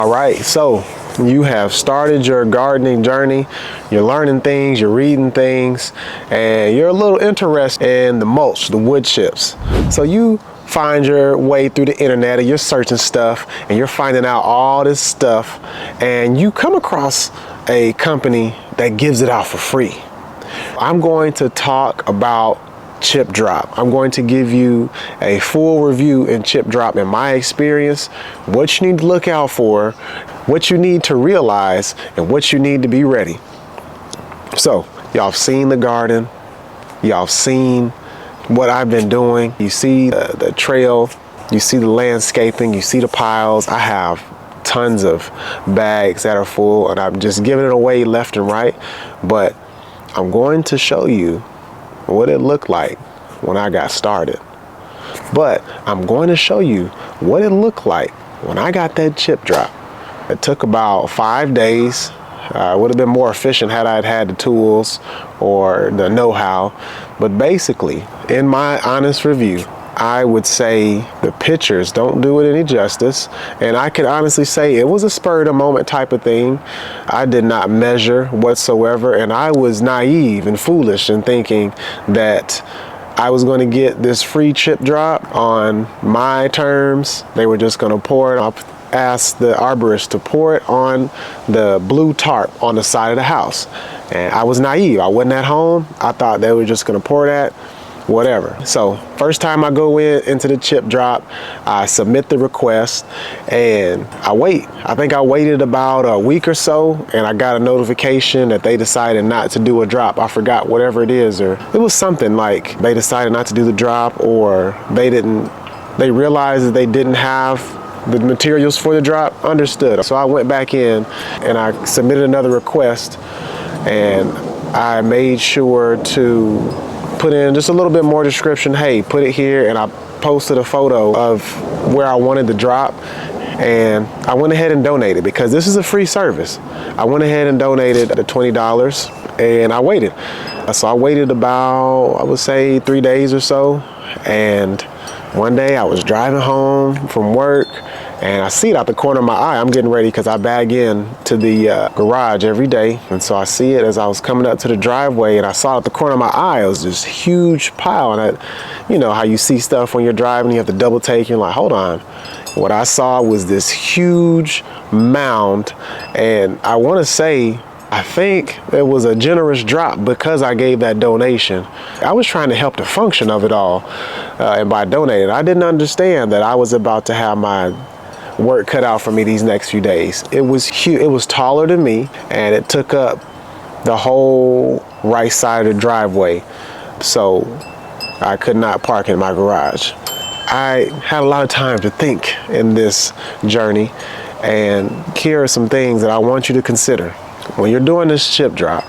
All right, so you have started your gardening journey. You're learning things, you're reading things, and you're a little interested in the mulch, the wood chips. So you find your way through the internet and you're searching stuff and you're finding out all this stuff, and you come across a company that gives it out for free. I'm going to talk about chip drop. I'm going to give you a full review in chip drop in my experience, what you need to look out for, what you need to realize, and what you need to be ready. So y'all have seen the garden, y'all have seen what I've been doing. You see the trail, you see the landscaping, you see the piles. I have tons of bags that are full and I'm just giving it away left and right, but I'm going to show you what it looked like when I got started. But I'm going to show you what it looked like when I got that chip drop. It took about 5 days. It would have been more efficient had I had the tools or the know-how. But basically, in my honest review, I would say the pictures don't do it any justice, and I can honestly say it was a spur of the moment type of thing. I did not measure whatsoever, and I was naive and foolish in thinking that I was going to get this free chip drop on my terms. They were just going to pour it. I asked the arborist to pour it on the blue tarp on the side of the house, and I was naive. I wasn't at home. I thought they were just going to pour that. Whatever. So first time I go into the chip drop, I submit the request and I wait. I think I waited about a week or so, and I got a notification that they decided not to do a drop. I forgot whatever it is, or it was something like they decided not to do the drop, or they realized that they didn't have the materials for the drop. Understood. So I went back in and I submitted another request, and I made sure to put in just a little bit more description. Hey, put it here, and I posted a photo of where I wanted the drop, and I went ahead and donated because this is a free service. I went ahead and donated the $20, and I waited. So I waited about, I would say, 3 days or so, and one day I was driving home from work and I see it out the corner of my eye. I'm getting ready because I bag in to the garage every day. And so I see it as I was coming up to the driveway, and I saw it at the corner of my eye. It was this huge pile. And you know how you see stuff when you're driving, you have to double take, you're like, hold on. What I saw was this huge mound, and I want to say, I think it was a generous drop because I gave that donation. I was trying to help the function of it all, and by donating, I didn't understand that I was about to have my work cut out for me these next few days. It was huge. It was taller than me, and it took up the whole right side of the driveway, so I could not park in my garage. I had a lot of time to think in this journey, and here are some things that I want you to consider. When you're doing this chip drop,